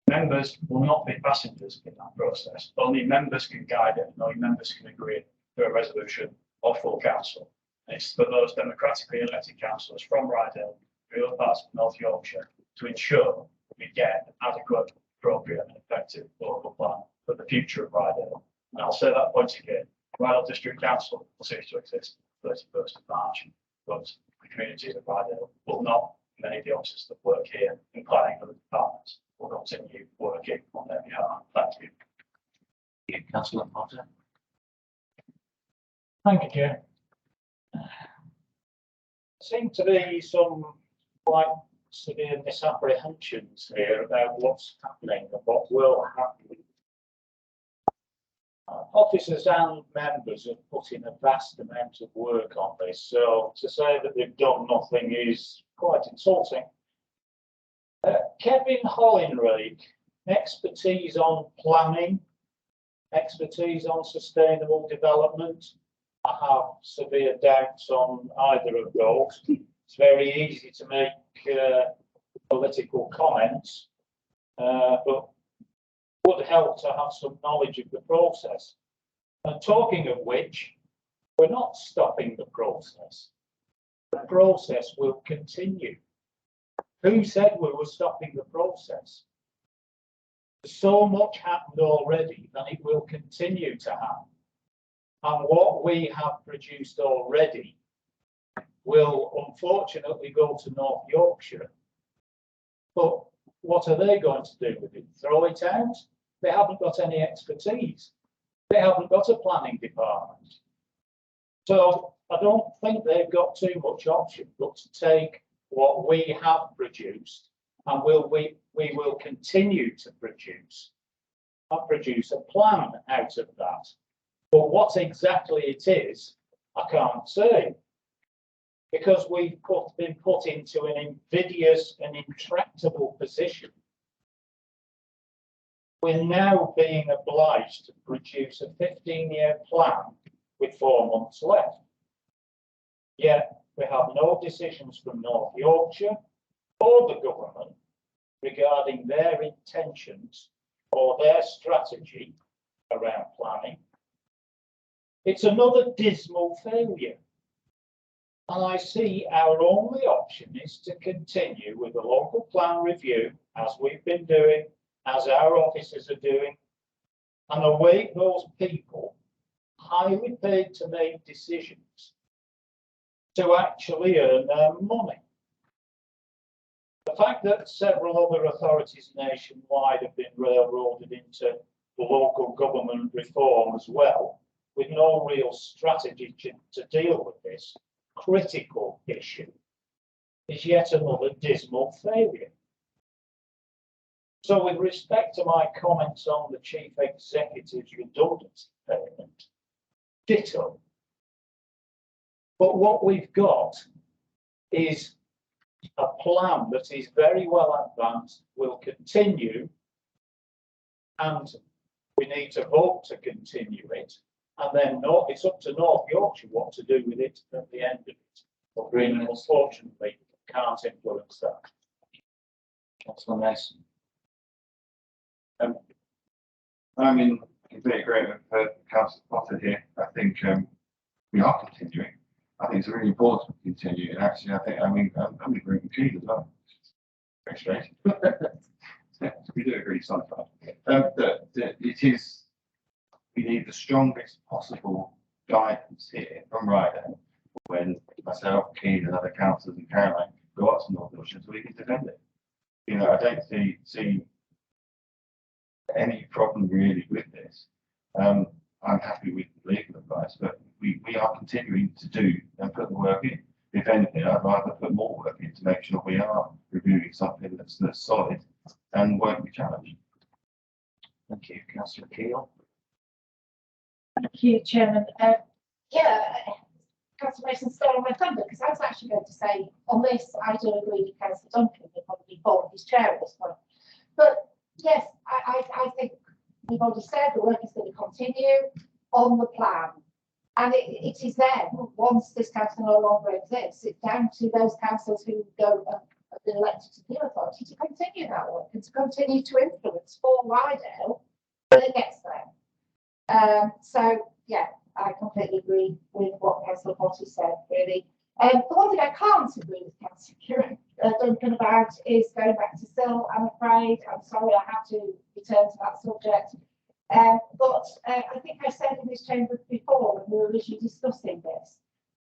Members will not be passengers in that process. Only members can guide it, and only members can agree to a resolution of full council. And it's for those democratically elected councillors from Rydal, through other parts of North Yorkshire, to ensure that we get an adequate, appropriate and effective local plan for the future of Rydal. And I'll say that point again, Rydal District Council will cease to exist 31st of March, but the communities of Rydal will not. Many of the officers that work here in planning other departments will continue working on their behalf. Thank you. Councillor Potter. Thank you, Chair. Seem to be some quite severe misapprehensions here about what's happening and what will happen. Officers and members have put in a vast amount of work on this, so to say that they've done nothing is quite insulting. Kevin Hollinrake, expertise on planning, expertise on sustainable development. I have severe doubts on either of those. It's very easy to make political comments, but would help to have some knowledge of the process. And talking of which, we're not stopping the process. The process will continue. Who said we were stopping the process? So much happened already, and it will continue to happen. And what we have produced already will unfortunately go to North Yorkshire. But what are they going to do with it? Throw it out? They haven't got any expertise. They haven't got a planning department. So I don't think they've got too much option but to take what we have produced and we will continue to produce and produce a plan out of that. But what exactly it is, I can't say, because we've been put into an invidious and intractable position. We're now being obliged to produce a 15-year plan with 4 months left. Yet we have no decisions from North Yorkshire or the government regarding their intentions or their strategy around planning. It's another dismal failure. And I see our only option is to continue with the local plan review as we've been doing, as our officers are doing, and await those people highly paid to make decisions to actually earn their money. The fact that several other authorities nationwide have been railroaded into local government reform as well, with no real strategy to deal with this critical issue, is yet another dismal failure. So with respect to my comments on the Chief Executive's redundancy payment, ditto. But what we've got is a plan that is very well advanced, will continue, and we need to vote to continue it. And then it's up to North Yorkshire what to do with it at the end of it. But we unfortunately can't influence that. Councillor Mason. I'm in complete agreement with Councillor Potter here. I think we are continuing. I think it's really important to continue. And actually, I'm in agreement with Keith as well. Very straight. We do agree sometimes. It is. We need the strongest possible guidance here from Ryder when myself, Keith, and other councillors and Caroline go up to North Yorkshire so we can defend it. You know, I don't see any problem really with this. I'm happy with the legal advice, but we are continuing to do and put the work in. If anything, I'd rather put more work in to make sure we are reviewing something that's solid and won't be challenged. Thank you, Councillor Keel. Thank you, Chairman. Councillor Mason stole my thunder because I was actually going to say on this, I do agree with Councillor Duncan, he'll probably fall his chair at this point. But yes, I think we've already said the work is going to continue on the plan. And it is then, once this council no longer exists, it's down to those councillors who go have been elected to the authority to continue that work and to continue to influence for Rydale when it gets there. So yeah, I completely agree with what Councillor Potter said, really. The one thing I can't agree with Councillor Duncan about is going back to Sill, I'm afraid. I'm sorry, I have to return to that subject. But I think I said in this chamber before when we were originally discussing this,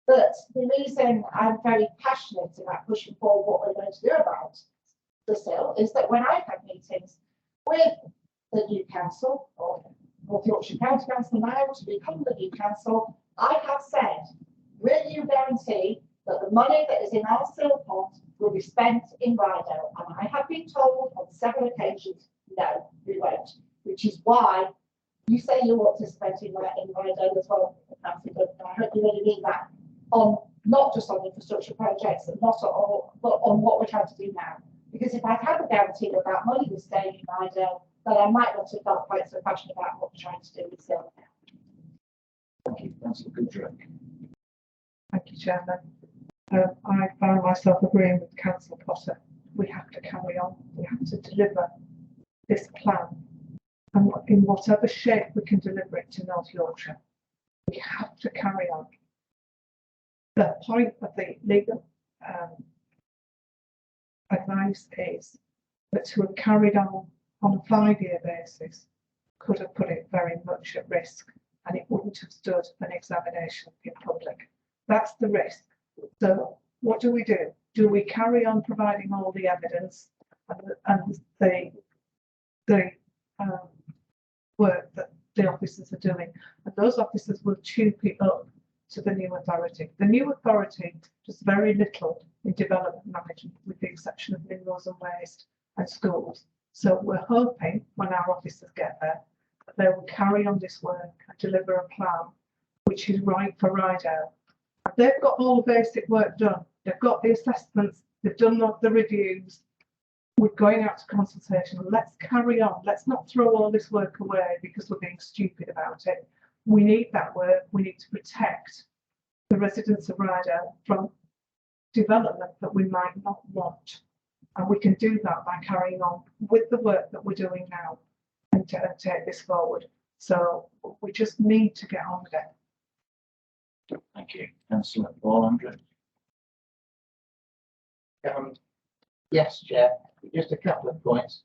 that the reason I'm very passionate about pushing forward what we're going to do about the Sill is that when I've had meetings with the new council, or North Yorkshire County Council now to become the new council, I have said, will you guarantee that the money that is in our Sill pot will be spent in Rydale? And I have been told on several occasions, no, we won't. Which is why you say you want to spend in Rydale as well, Councillor. I hope you really mean that on not just on infrastructure projects and not on, but on what we're trying to do now. Because if I'd had a guarantee that that money was staying in Rydale, then I might not have felt quite so passionate about what we're trying to do with Sill now. Thank you, Councillor Goodrick. Thank you, Chairman. I found myself agreeing with Councillor Potter. We have to carry on. We have to deliver this plan. And in whatever shape we can deliver it to North Yorkshire, we have to carry on. the point of the legal advice is that to have carried on a 5-year basis could have put it very much at risk, and it wouldn't have stood an examination in public. That's the risk. So what do? Do we carry on providing all the evidence and the work that the officers are doing, and those officers will tube it up to the new authority. The new authority does very little in development management, with the exception of minerals and waste and schools. So we're hoping when our officers get there that they will carry on this work and deliver a plan which is right for Rydale. They've got all the basic work done. They've got the assessments. They've done the reviews. We're going out to consultation. Let's carry on. Let's not throw all this work away because we're being stupid about it. We need that work. We need to protect the residents of Rydale from development that we might not want. And we can do that by carrying on with the work that we're doing now and to take this forward. So we just need to get on with it. Thank you. Councillor Andrew. Yes, Chair, just a couple of points.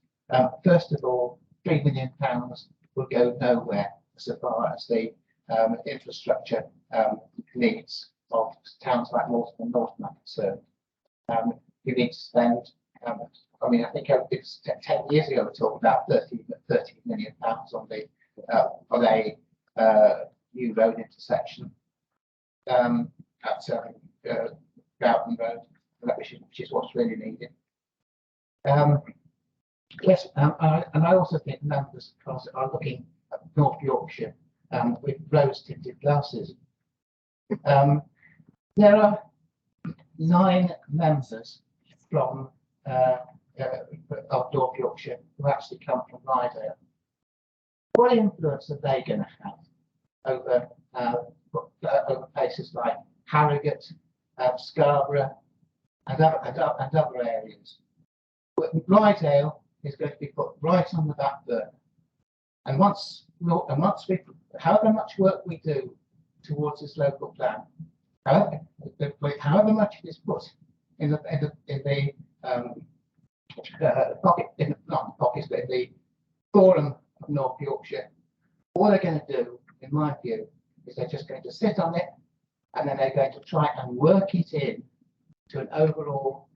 First of all, £3 million will go nowhere so far as the infrastructure needs of towns like Morton and Norton are concerned. You need to spend, I mean, I think it's 10 years ago we talked about 30 million pounds on a new road intersection at Broughton Road, which is what's really needed. Yes, and I also think members are looking at North Yorkshire with rose-tinted glasses. There are 9 members from of North Yorkshire who actually come from Rydale. What influence are they going to have over places like Harrogate, Scarborough, and other areas? Rydale is going to be put right on the back burner, and once we, however much work we do towards this local plan, however much it is put in the forum of North Yorkshire, all they're going to do, in my view, is they're just going to sit on it, and then they're going to try and work it in to an overall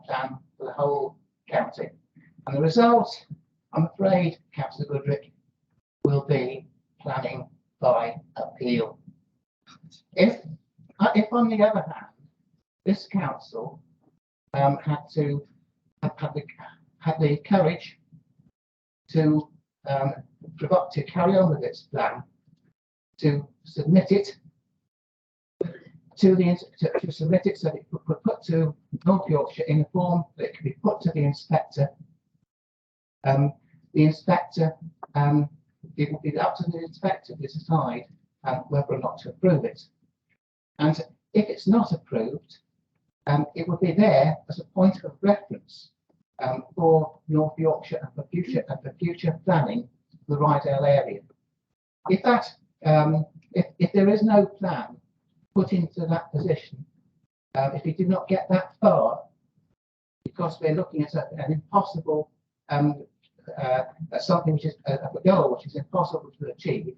plan for the whole county. And the result, I'm afraid, Councillor Goodrick, will be planning by appeal. If on the other hand, this council had the courage to carry on with its plan, to submit it to submit it so that it could be put to North Yorkshire in a form that it could be put to the inspector. The inspector, it will be up to the inspector to decide whether or not to approve it. And if it's not approved, it will be there as a point of reference for North Yorkshire and for future planning for the Rydale area. If that, if there is no plan put into that position, if we do not get that far, because we're looking at an impossible, something which is a goal which is impossible to achieve,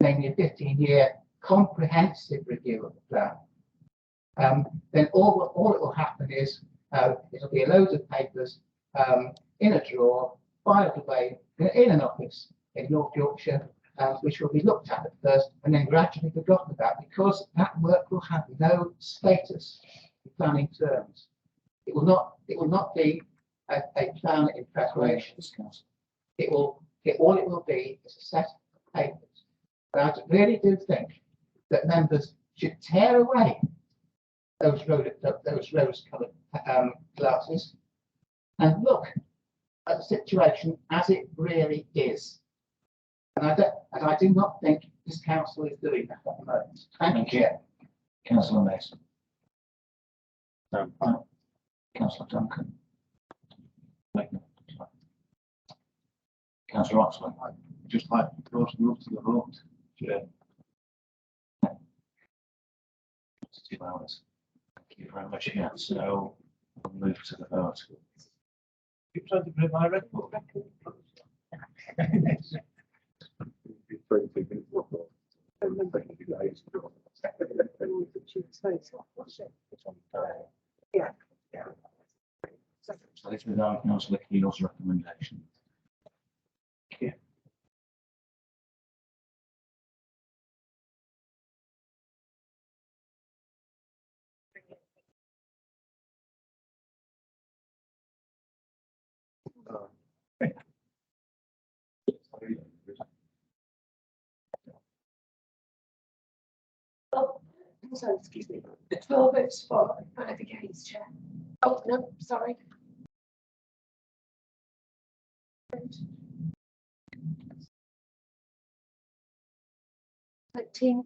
namely a 15-year comprehensive review of the plan, then all it will happen is it'll be a load of papers in a drawer, filed away in an office in North Yorkshire, which will be looked at first and then gradually forgotten about, because that work will have no status in planning terms. It will not be a plan in preparation. All it will be is a set of papers. And I really do think that members should tear away those rose-coloured glasses and look at the situation as it really is. And I do not think this council is doing that at the moment. Thank you. Councillor Mason. Councillor Duncan. Councillor Oxley. Just like to move to the vote. Chair. 2 hours. you very much again. So we'll move to the vote. You tried to bring my record. Yeah. So this is our councillor Keel's recommendation. Oh, sorry, excuse me. 12 votes for and 5 against, Chair. Oh, no, sorry. 13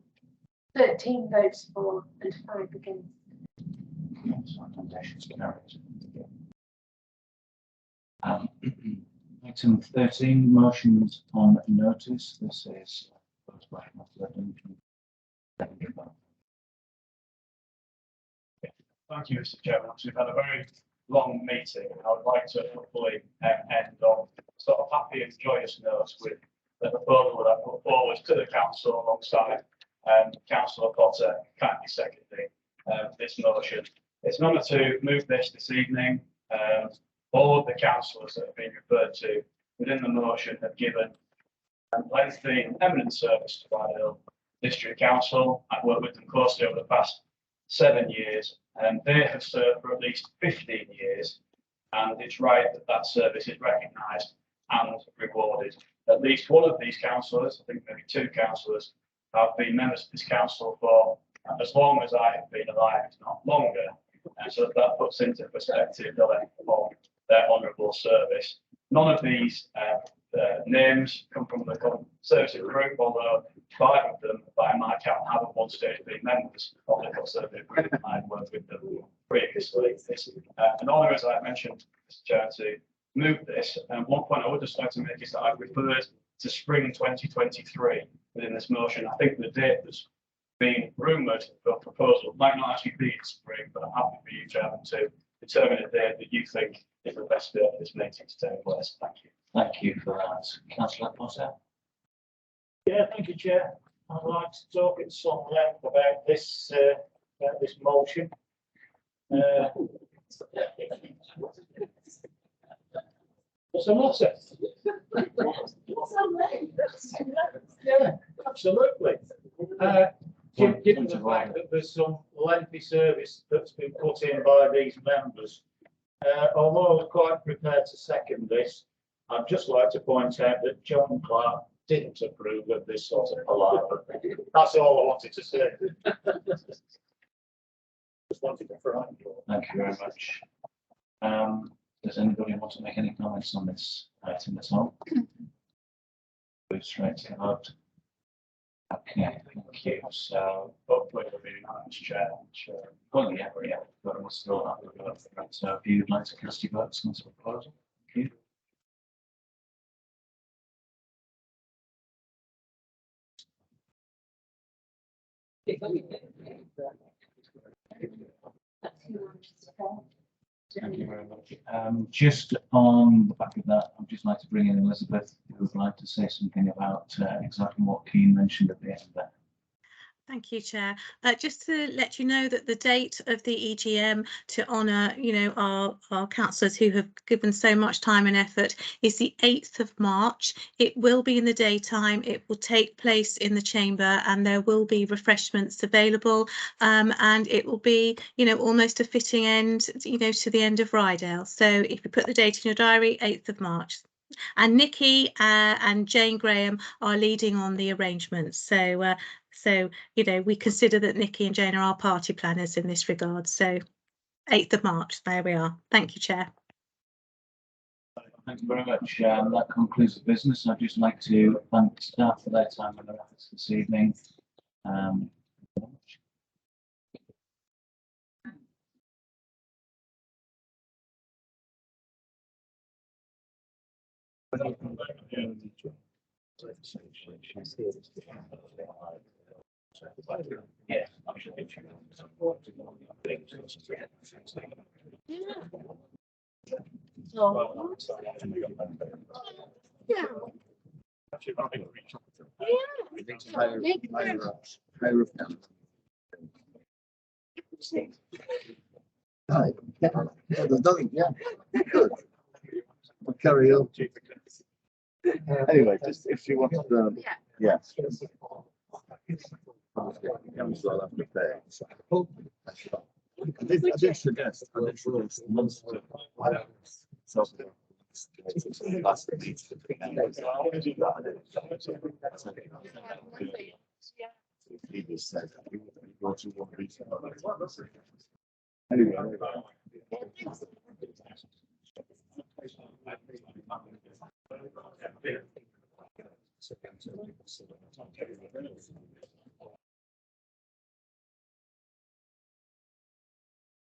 votes for and 5 against. Recommendations carried. Item 13, motions on notice. This is proposed by councillor Duncan. Thank you, Mr. Chairman. We've had a very long meeting. I would like to hopefully end on sort of happy and joyous notes with the proposal that I put forward to the council alongside Councillor Potter kindly seconding this motion. It's an honour to move this evening. All of the councillors that have been referred to within the motion have given lengthy and eminent service to Rydal District Council. I've worked with them closely over the past 7 years, and they have served for at least 15 years. And it's right that that service is recognised and rewarded. At least one of these councillors, I think maybe 2 councillors, have been members of this council for as long as I have been alive, if not longer. And so that puts into perspective the length of their honourable service. None of these names come from the Conservative group, although 5 of them, by my count, have at one stage been members of the Conservative group, and I've worked with them previously. It's an honour, as I mentioned, Mr. Chair, to move this. And one point I would just like to make is that I've referred to spring 2023 within this motion. I think the date that's being rumoured for proposal might not actually be in spring, but I'm happy for you, Chairman, to determine a date that you think is the best date for this meeting to take place. Thank you. Thank you for that. Councillor Potter. Yeah, thank you, Chair. I'd like to talk at some length about this motion. What's the matter? Yeah, absolutely. Given the fact that there's some lengthy service that's been put in by these members, although I was quite prepared to second this, I'd just like to point out that John Clark didn't approve of this sort of palaver. That's all I wanted to say. Just wanted to frighten you. Thank you very much. Does anybody want to make any comments on this item at all? Move straight to the vote. Okay, thank you. So Hopefully it'll be unanimous, Chair. well, yeah, but we'll still have the vote. So if you'd like to cast your votes on this proposal, thank you. Thank you very much. Just on the back of that, I'd just like to bring in Elizabeth, who would like to say something about exactly what Keane mentioned at the end there. Thank you, Chair. Just to let you know that the date of the EGM to honour, our councillors who have given so much time and effort is the 8th of March. It will be in the daytime. It will take place in the chamber, and there will be refreshments available. And it will be, almost a fitting end, to the end of Rydal. So if you put the date in your diary, 8th of March. And Nikki and Jane Graham are leading on the arrangements. So, we consider that Nikki and Jane are our party planners in this regard. So 8th of March, there we are. Thank you, Chair. Thank you very much. That concludes the business. I'd just like to thank staff for their time and their efforts this evening. Yeah. I should be checking. Hi. Yeah, there's nothing, yeah, good. We'll carry on. Anyway, just if you want to, yeah. I did suggest months ago. So, last meeting. He just said, we go to one reason. Anyway.